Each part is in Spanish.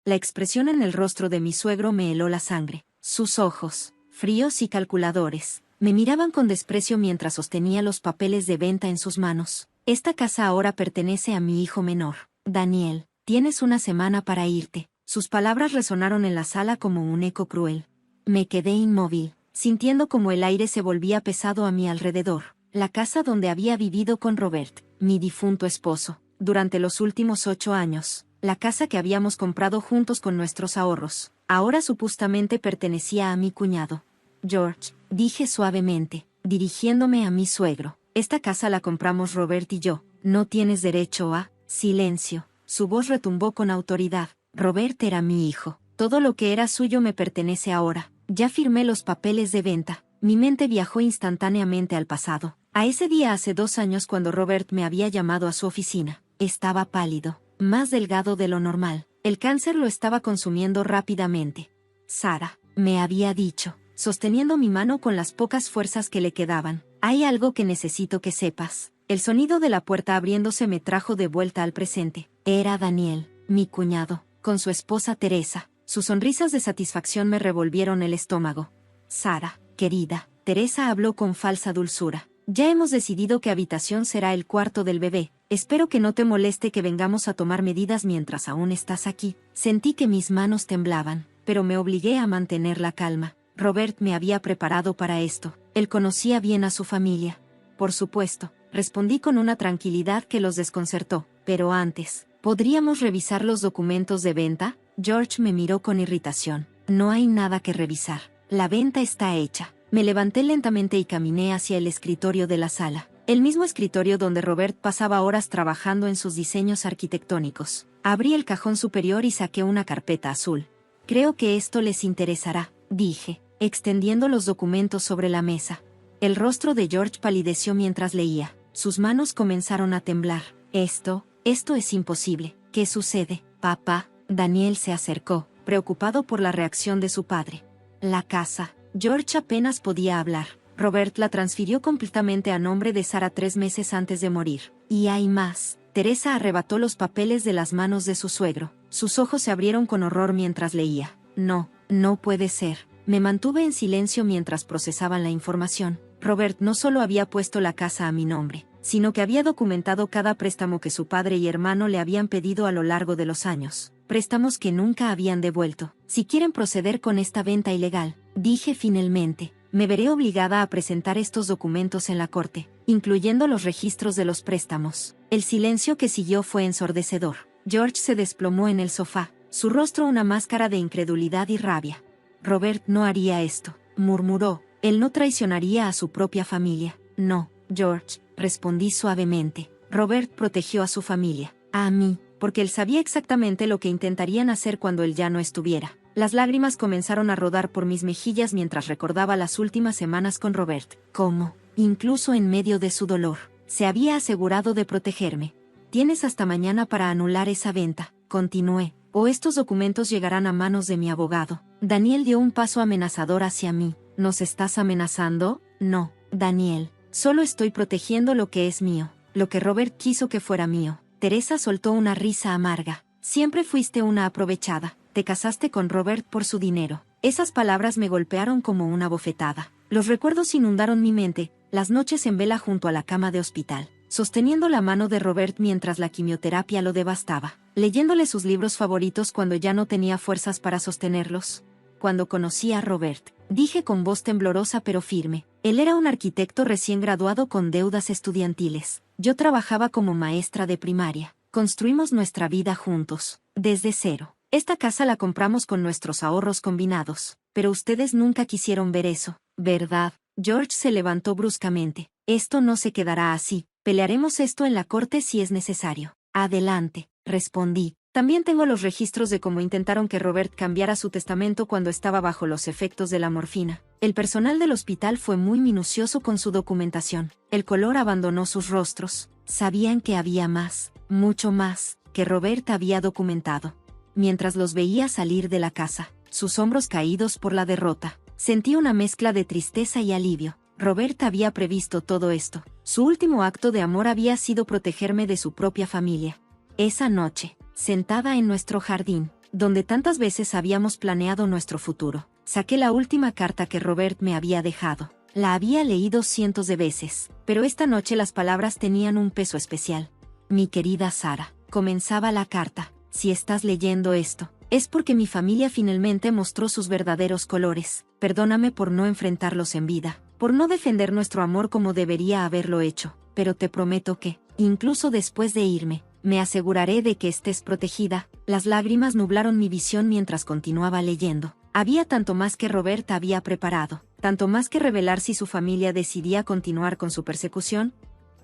La expresión en el rostro de mi suegro me heló la sangre. Sus ojos, fríos y calculadores, me miraban con desprecio mientras sostenía los papeles de venta en sus manos. Esta casa ahora pertenece a mi hijo menor. Daniel, tienes una semana para irte. Sus palabras resonaron en la sala como un eco cruel. Me quedé inmóvil, sintiendo como el aire se volvía pesado a mi alrededor. La casa donde había vivido con Robert, mi difunto esposo, durante los últimos 8 años. La casa que habíamos comprado juntos con nuestros ahorros, ahora supuestamente pertenecía a mi cuñado. George, dije suavemente, dirigiéndome a mi suegro, esta casa la compramos Robert y yo, no tienes derecho a... Silencio. Su voz retumbó con autoridad. Robert era mi hijo. Todo lo que era suyo me pertenece ahora. Ya firmé los papeles de venta. Mi mente viajó instantáneamente al pasado. A ese día hace 2 años cuando Robert me había llamado a su oficina. Estaba pálido, más delgado de lo normal. El cáncer lo estaba consumiendo rápidamente. Sara, me había dicho, sosteniendo mi mano con las pocas fuerzas que le quedaban. Hay algo que necesito que sepas. El sonido de la puerta abriéndose me trajo de vuelta al presente. Era Daniel, mi cuñado, con su esposa Teresa. Sus sonrisas de satisfacción me revolvieron el estómago. Sara, querida, Teresa habló con falsa dulzura. Ya hemos decidido qué habitación será el cuarto del bebé. Espero que no te moleste que vengamos a tomar medidas mientras aún estás aquí. Sentí que mis manos temblaban, pero me obligué a mantener la calma. Robert me había preparado para esto. Él conocía bien a su familia. Por supuesto, respondí con una tranquilidad que los desconcertó. Pero antes, ¿podríamos revisar los documentos de venta? George me miró con irritación. No hay nada que revisar. La venta está hecha. Me levanté lentamente y caminé hacia el escritorio de la sala. El mismo escritorio donde Robert pasaba horas trabajando en sus diseños arquitectónicos. Abrí el cajón superior y saqué una carpeta azul. Creo que esto les interesará, dije, extendiendo los documentos sobre la mesa. El rostro de George palideció mientras leía. Sus manos comenzaron a temblar. Esto es imposible. ¿Qué sucede, papá? Daniel se acercó, preocupado por la reacción de su padre. La casa. George apenas podía hablar. Robert la transfirió completamente a nombre de Sara 3 meses antes de morir. Y hay más. Teresa arrebató los papeles de las manos de su suegro. Sus ojos se abrieron con horror mientras leía. No, no puede ser. Me mantuve en silencio mientras procesaban la información. Robert no solo había puesto la casa a mi nombre, sino que había documentado cada préstamo que su padre y hermano le habían pedido a lo largo de los años. Préstamos que nunca habían devuelto. Si quieren proceder con esta venta ilegal, dije finalmente, me veré obligada a presentar estos documentos en la corte, incluyendo los registros de los préstamos. El silencio que siguió fue ensordecedor. George se desplomó en el sofá, su rostro una máscara de incredulidad y rabia. Robert no haría esto, murmuró. Él no traicionaría a su propia familia. No, George, respondí suavemente. Robert protegió a su familia, a mí, porque él sabía exactamente lo que intentarían hacer cuando él ya no estuviera. Las lágrimas comenzaron a rodar por mis mejillas mientras recordaba las últimas semanas con Robert. Cómo, incluso en medio de su dolor, se había asegurado de protegerme. Tienes hasta mañana para anular esa venta, continué, o estos documentos llegarán a manos de mi abogado. Daniel dio un paso amenazador hacia mí. ¿Nos estás amenazando? No, Daniel, solo estoy protegiendo lo que es mío, lo que Robert quiso que fuera mío. Teresa soltó una risa amarga. Siempre fuiste una aprovechada. Te casaste con Robert por su dinero. Esas palabras me golpearon como una bofetada. Los recuerdos inundaron mi mente, las noches en vela junto a la cama de hospital, sosteniendo la mano de Robert mientras la quimioterapia lo devastaba, leyéndole sus libros favoritos cuando ya no tenía fuerzas para sostenerlos. Cuando conocí a Robert, dije con voz temblorosa pero firme, él era un arquitecto recién graduado con deudas estudiantiles. Yo trabajaba como maestra de primaria. Construimos nuestra vida juntos, desde cero. Esta casa la compramos con nuestros ahorros combinados, pero ustedes nunca quisieron ver eso, ¿verdad? George se levantó bruscamente. Esto no se quedará así, pelearemos esto en la corte si es necesario. Adelante, respondí. También tengo los registros de cómo intentaron que Robert cambiara su testamento cuando estaba bajo los efectos de la morfina. El personal del hospital fue muy minucioso con su documentación. El color abandonó sus rostros. Sabían que había más, mucho más, que Robert había documentado. Mientras los veía salir de la casa, sus hombros caídos por la derrota, sentí una mezcla de tristeza y alivio. Robert había previsto todo esto. Su último acto de amor había sido protegerme de su propia familia. Esa noche, sentada en nuestro jardín, donde tantas veces habíamos planeado nuestro futuro. Saqué la última carta que Robert me había dejado. La había leído cientos de veces, pero esta noche las palabras tenían un peso especial. Mi querida Sara, comenzaba la carta, si estás leyendo esto, es porque mi familia finalmente mostró sus verdaderos colores. Perdóname por no enfrentarlos en vida, por no defender nuestro amor como debería haberlo hecho, pero te prometo que, incluso después de irme, me aseguraré de que estés protegida. Las lágrimas nublaron mi visión mientras continuaba leyendo. Había tanto más que Robert había preparado, tanto más que revelar si su familia decidía continuar con su persecución.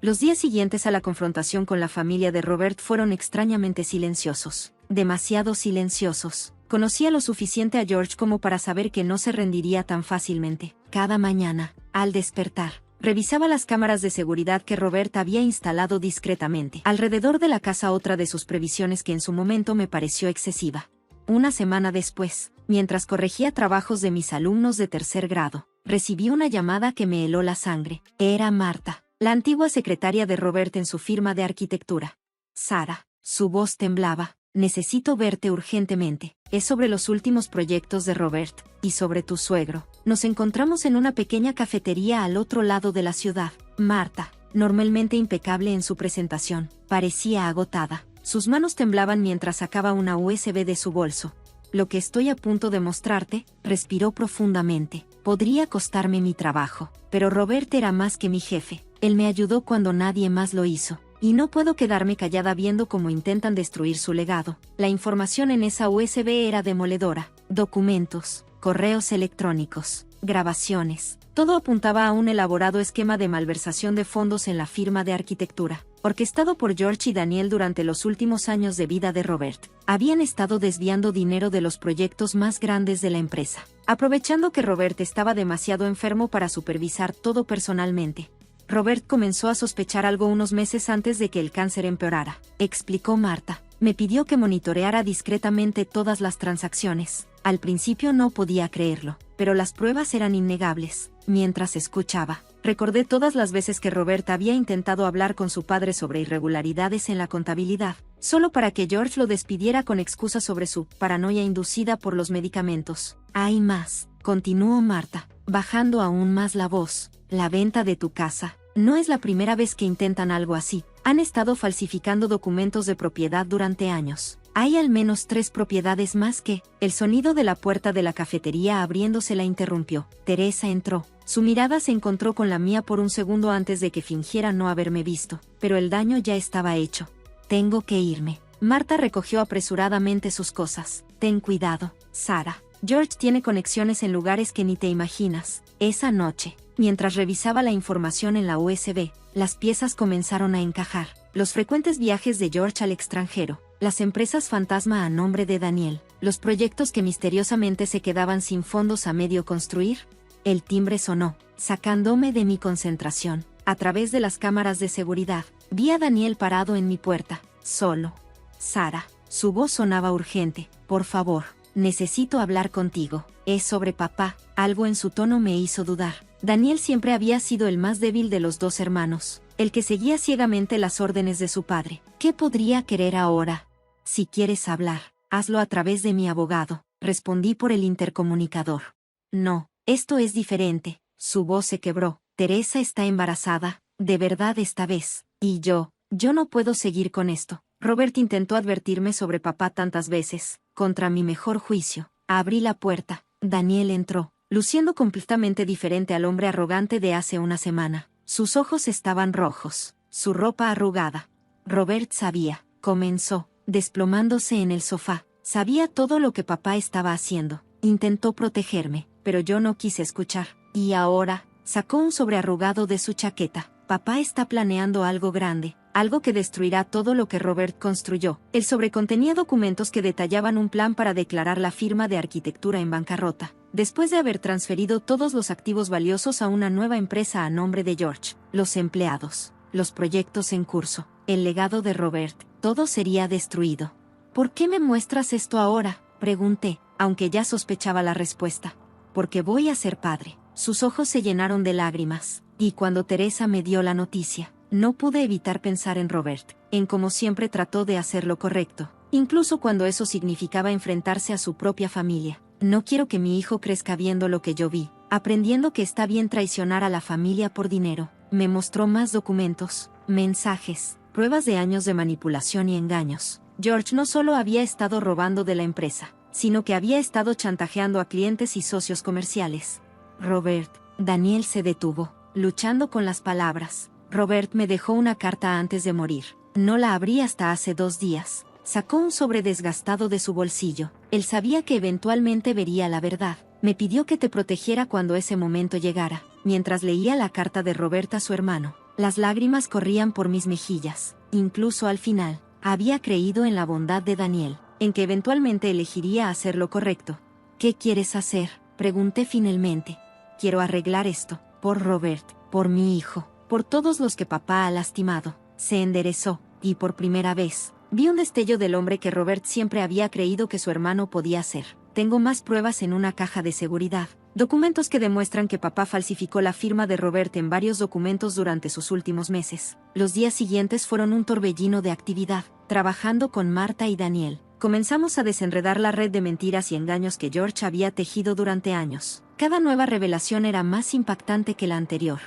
Los días siguientes a la confrontación con la familia de Robert fueron extrañamente silenciosos, demasiado silenciosos. Conocía lo suficiente a George como para saber que no se rendiría tan fácilmente. Cada mañana, al despertar, revisaba las cámaras de seguridad que Robert había instalado discretamente alrededor de la casa, otra de sus previsiones que en su momento me pareció excesiva. Una semana después, mientras corregía trabajos de mis alumnos de tercer grado, recibí una llamada que me heló la sangre. Era Marta, la antigua secretaria de Robert en su firma de arquitectura. Sara, su voz temblaba, necesito verte urgentemente. Es sobre los últimos proyectos de Robert, y sobre tu suegro. Nos encontramos en una pequeña cafetería al otro lado de la ciudad. Marta, normalmente impecable en su presentación, parecía agotada. Sus manos temblaban mientras sacaba una USB de su bolso. Lo que estoy a punto de mostrarte, respiró profundamente. Podría costarme mi trabajo, pero Robert era más que mi jefe. Él me ayudó cuando nadie más lo hizo. Y no puedo quedarme callada viendo cómo intentan destruir su legado. La información en esa USB era demoledora. Documentos, correos electrónicos, grabaciones. Todo apuntaba a un elaborado esquema de malversación de fondos en la firma de arquitectura, orquestado por George y Daniel durante los últimos años de vida de Robert. Habían estado desviando dinero de los proyectos más grandes de la empresa, aprovechando que Robert estaba demasiado enfermo para supervisar todo personalmente. Robert comenzó a sospechar algo unos meses antes de que el cáncer empeorara, explicó Marta. Me pidió que monitoreara discretamente todas las transacciones. Al principio no podía creerlo, pero las pruebas eran innegables. Mientras escuchaba, recordé todas las veces que Robert había intentado hablar con su padre sobre irregularidades en la contabilidad, solo para que George lo despidiera con excusas sobre su paranoia inducida por los medicamentos. Hay más, continuó Marta, bajando aún más la voz. La venta de tu casa. No es la primera vez que intentan algo así. Han estado falsificando documentos de propiedad durante años. Hay al menos 3 propiedades más que... El sonido de la puerta de la cafetería abriéndose la interrumpió. Teresa entró. Su mirada se encontró con la mía por un segundo antes de que fingiera no haberme visto. Pero el daño ya estaba hecho. Tengo que irme. Marta recogió apresuradamente sus cosas. Ten cuidado, Sara. George tiene conexiones en lugares que ni te imaginas. Esa noche, mientras revisaba la información en la USB, las piezas comenzaron a encajar. Los frecuentes viajes de George al extranjero, las empresas fantasma a nombre de Daniel, los proyectos que misteriosamente se quedaban sin fondos a medio construir. El timbre sonó, sacándome de mi concentración. A través de las cámaras de seguridad, vi a Daniel parado en mi puerta, solo. Sara, su voz sonaba urgente. Por favor, necesito hablar contigo. Es sobre papá. Algo en su tono me hizo dudar. Daniel siempre había sido el más débil de los 2 hermanos, el que seguía ciegamente las órdenes de su padre. ¿Qué podría querer ahora? Si quieres hablar, hazlo a través de mi abogado, respondí por el intercomunicador. No, esto es diferente. Su voz se quebró. Teresa está embarazada, de verdad esta vez, y yo no puedo seguir con esto. Robert intentó advertirme sobre papá tantas veces, contra mi mejor juicio. Abrí la puerta. Daniel entró, luciendo completamente diferente al hombre arrogante de hace una semana. Sus ojos estaban rojos, su ropa arrugada. Robert sabía, comenzó, desplomándose en el sofá. Sabía todo lo que papá estaba haciendo. Intentó protegerme, pero yo no quise escuchar. Y ahora, sacó un sobre arrugado de su chaqueta. Papá está planeando algo grande, algo que destruirá todo lo que Robert construyó. El sobre contenía documentos que detallaban un plan para declarar la firma de arquitectura en bancarrota, después de haber transferido todos los activos valiosos a una nueva empresa a nombre de George. Los empleados, los proyectos en curso, el legado de Robert, todo sería destruido. ¿Por qué me muestras esto ahora?, pregunté, aunque ya sospechaba la respuesta. Porque voy a ser padre. Sus ojos se llenaron de lágrimas, y cuando Teresa me dio la noticia, no pude evitar pensar en Robert, en cómo siempre trató de hacer lo correcto, incluso cuando eso significaba enfrentarse a su propia familia. No quiero que mi hijo crezca viendo lo que yo vi, aprendiendo que está bien traicionar a la familia por dinero. Me mostró más documentos, mensajes, pruebas de años de manipulación y engaños. George no solo había estado robando de la empresa, sino que había estado chantajeando a clientes y socios comerciales. Robert. Daniel se detuvo, luchando con las palabras. Robert me dejó una carta antes de morir. No la abrí hasta hace 2 días. Sacó un sobre desgastado de su bolsillo. Él sabía que eventualmente vería la verdad. Me pidió que te protegiera cuando ese momento llegara. Mientras leía la carta de Robert a su hermano, las lágrimas corrían por mis mejillas. Incluso al final, había creído en la bondad de Daniel, en que eventualmente elegiría hacer lo correcto. ¿Qué quieres hacer?, pregunté finalmente. Quiero arreglar esto, por Robert, por mi hijo, por todos los que papá ha lastimado. Se enderezó, y por primera vez, vi un destello del hombre que Robert siempre había creído que su hermano podía ser. Tengo más pruebas en una caja de seguridad. Documentos que demuestran que papá falsificó la firma de Robert en varios documentos durante sus últimos meses. Los días siguientes fueron un torbellino de actividad. Trabajando con Marta y Daniel, comenzamos a desenredar la red de mentiras y engaños que George había tejido durante años. Cada nueva revelación era más impactante que la anterior.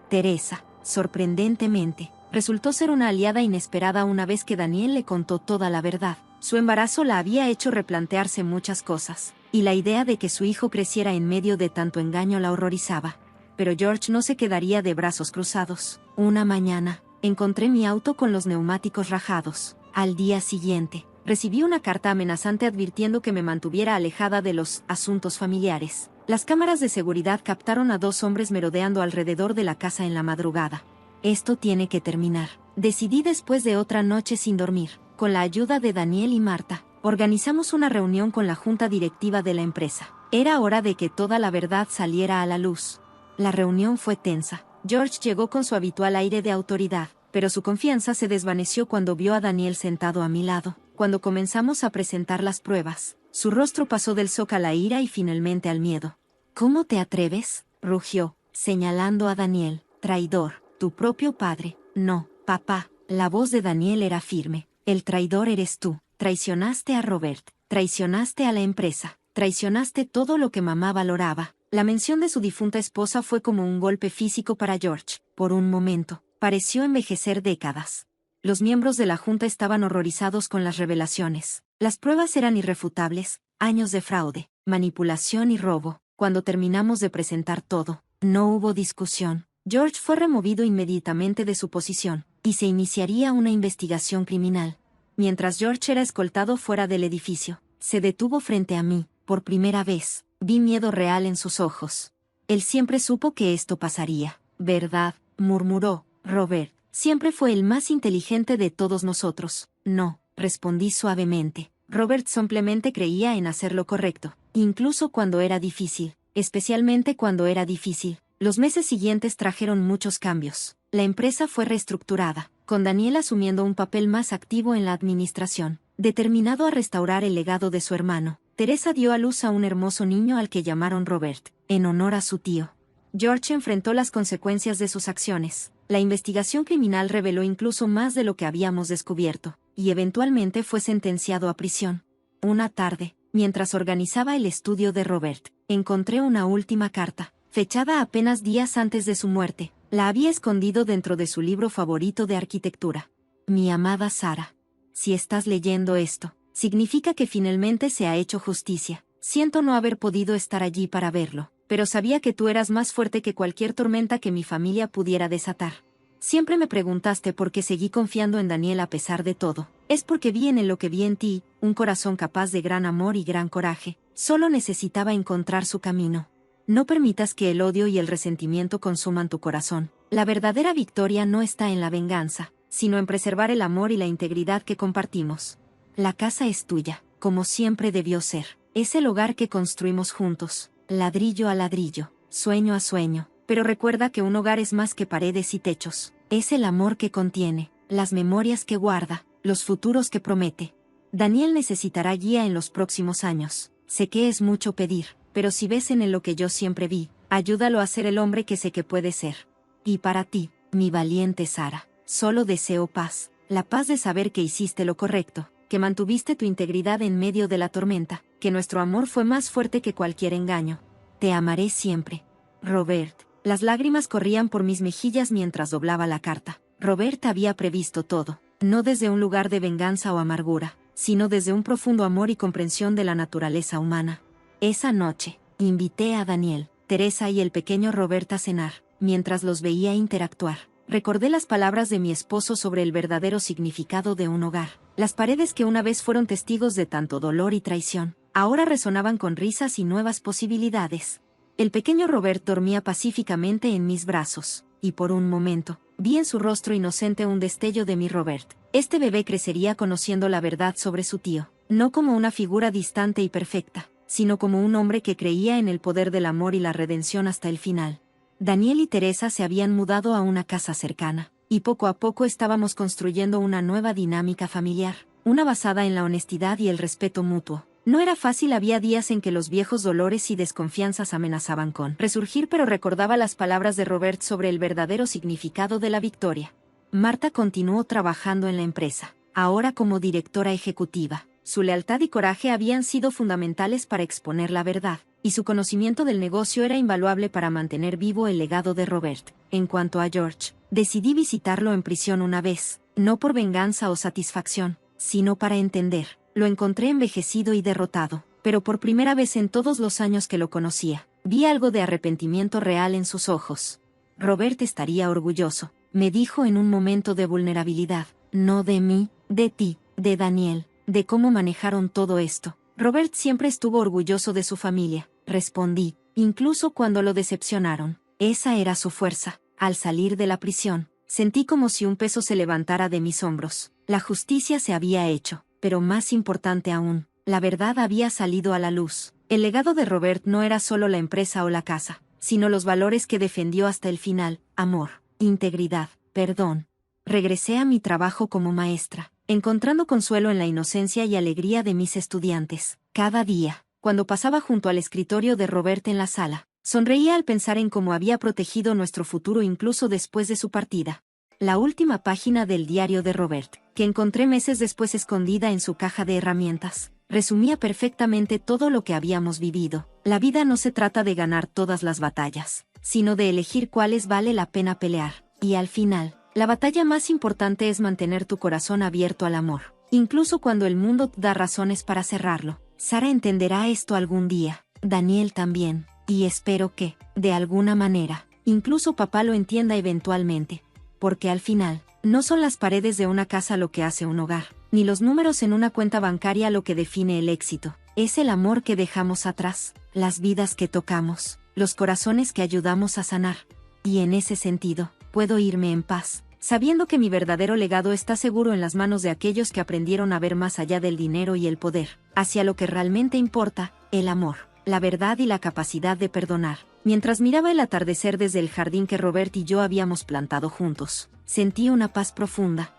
Teresa, sorprendentemente, resultó ser una aliada inesperada una vez que Daniel le contó toda la verdad. Su embarazo la había hecho replantearse muchas cosas, y la idea de que su hijo creciera en medio de tanto engaño la horrorizaba. Pero George no se quedaría de brazos cruzados. Una mañana, encontré mi auto con los neumáticos rajados. Al día siguiente, recibí una carta amenazante advirtiendo que me mantuviera alejada de los asuntos familiares. Las cámaras de seguridad captaron a 2 hombres merodeando alrededor de la casa en la madrugada. Esto tiene que terminar. Decidí después de otra noche sin dormir. Con la ayuda de Daniel y Marta, organizamos una reunión con la junta directiva de la empresa. Era hora de que toda la verdad saliera a la luz. La reunión fue tensa. George llegó con su habitual aire de autoridad, pero su confianza se desvaneció cuando vio a Daniel sentado a mi lado. Cuando comenzamos a presentar las pruebas, su rostro pasó del shock a la ira y finalmente al miedo. ¿Cómo te atreves?, rugió, señalando a Daniel. Traidor, tu propio padre. No, papá. La voz de Daniel era firme. El traidor eres tú. Traicionaste a Robert, traicionaste a la empresa, traicionaste todo lo que mamá valoraba. La mención de su difunta esposa fue como un golpe físico para George. Por un momento, pareció envejecer décadas. Los miembros de la junta estaban horrorizados con las revelaciones. Las pruebas eran irrefutables, años de fraude, manipulación y robo. Cuando terminamos de presentar todo, no hubo discusión. George fue removido inmediatamente de su posición, y se iniciaría una investigación criminal. Mientras George era escoltado fuera del edificio, se detuvo frente a mí. Por primera vez, vi miedo real en sus ojos. Él siempre supo que esto pasaría, ¿verdad?, murmuró. Robert siempre fue el más inteligente de todos nosotros. No, respondí suavemente. Robert simplemente creía en hacer lo correcto, incluso cuando era difícil, especialmente cuando era difícil. Los meses siguientes trajeron muchos cambios. La empresa fue reestructurada, con Daniel asumiendo un papel más activo en la administración, determinado a restaurar el legado de su hermano. Teresa dio a luz a un hermoso niño al que llamaron Robert, en honor a su tío. George enfrentó las consecuencias de sus acciones. La investigación criminal reveló incluso más de lo que habíamos descubierto, y eventualmente fue sentenciado a prisión. Una tarde, mientras organizaba el estudio de Robert, encontré una última carta, fechada apenas días antes de su muerte. La había escondido dentro de su libro favorito de arquitectura. Mi amada Sara, si estás leyendo esto, significa que finalmente se ha hecho justicia. Siento no haber podido estar allí para verlo, pero sabía que tú eras más fuerte que cualquier tormenta que mi familia pudiera desatar. Siempre me preguntaste por qué seguí confiando en Daniel a pesar de todo. Es porque vi en él lo que vi en ti, un corazón capaz de gran amor y gran coraje. Solo necesitaba encontrar su camino. No permitas que el odio y el resentimiento consuman tu corazón. La verdadera victoria no está en la venganza, sino en preservar el amor y la integridad que compartimos. La casa es tuya, como siempre debió ser. Es el hogar que construimos juntos, ladrillo a ladrillo, sueño a sueño. Pero recuerda que un hogar es más que paredes y techos. Es el amor que contiene, las memorias que guarda, los futuros que promete. Daniel necesitará guía en los próximos años. Sé que es mucho pedir, pero si ves en él lo que yo siempre vi, ayúdalo a ser el hombre que sé que puede ser. Y para ti, mi valiente Sara, solo deseo paz, la paz de saber que hiciste lo correcto, que mantuviste tu integridad en medio de la tormenta, que nuestro amor fue más fuerte que cualquier engaño. Te amaré siempre. Robert. Las lágrimas corrían por mis mejillas mientras doblaba la carta. Robert había previsto todo, no desde un lugar de venganza o amargura, sino desde un profundo amor y comprensión de la naturaleza humana. Esa noche, invité a Daniel, Teresa y el pequeño Robert a cenar. Mientras los veía interactuar, recordé las palabras de mi esposo sobre el verdadero significado de un hogar. Las paredes que una vez fueron testigos de tanto dolor y traición, ahora resonaban con risas y nuevas posibilidades. El pequeño Robert dormía pacíficamente en mis brazos, y por un momento, vi en su rostro inocente un destello de mi Robert. Este bebé crecería conociendo la verdad sobre su tío, no como una figura distante y perfecta, sino como un hombre que creía en el poder del amor y la redención hasta el final. Daniel y Teresa se habían mudado a una casa cercana, y poco a poco estábamos construyendo una nueva dinámica familiar, una basada en la honestidad y el respeto mutuo. No era fácil, había días en que los viejos dolores y desconfianzas amenazaban con resurgir, pero recordaba las palabras de Robert sobre el verdadero significado de la victoria. Marta continuó trabajando en la empresa, ahora como directora ejecutiva. Su lealtad y coraje habían sido fundamentales para exponer la verdad, y su conocimiento del negocio era invaluable para mantener vivo el legado de Robert. En cuanto a George, decidí visitarlo en prisión una vez, no por venganza o satisfacción, sino para entender. Lo encontré envejecido y derrotado, pero por primera vez en todos los años que lo conocía, vi algo de arrepentimiento real en sus ojos. Robert estaría orgulloso, me dijo en un momento de vulnerabilidad, no de mí, de ti, de Daniel, de cómo manejaron todo esto. Robert siempre estuvo orgulloso de su familia, respondí, incluso cuando lo decepcionaron. Esa era su fuerza. Al salir de la prisión, sentí como si un peso se levantara de mis hombros. La justicia se había hecho, pero más importante aún, la verdad había salido a la luz. El legado de Robert no era solo la empresa o la casa, sino los valores que defendió hasta el final: amor, integridad, perdón. Regresé a mi trabajo como maestra, encontrando consuelo en la inocencia y alegría de mis estudiantes. Cada día, cuando pasaba junto al escritorio de Robert en la sala, sonreía al pensar en cómo había protegido nuestro futuro incluso después de su partida. La última página del diario de Robert, que encontré meses después escondida en su caja de herramientas, resumía perfectamente todo lo que habíamos vivido. La vida no se trata de ganar todas las batallas, sino de elegir cuáles vale la pena pelear. Y al final, la batalla más importante es mantener tu corazón abierto al amor, incluso cuando el mundo te da razones para cerrarlo. Sara entenderá esto algún día, Daniel también, y espero que, de alguna manera, incluso papá lo entienda eventualmente. Porque al final, no son las paredes de una casa lo que hace un hogar, ni los números en una cuenta bancaria lo que define el éxito. Es el amor que dejamos atrás, las vidas que tocamos, los corazones que ayudamos a sanar. Y en ese sentido, puedo irme en paz, sabiendo que mi verdadero legado está seguro en las manos de aquellos que aprendieron a ver más allá del dinero y el poder, hacia lo que realmente importa: el amor, la verdad y la capacidad de perdonar. Mientras miraba el atardecer desde el jardín que Robert y yo habíamos plantado juntos, sentí una paz profunda,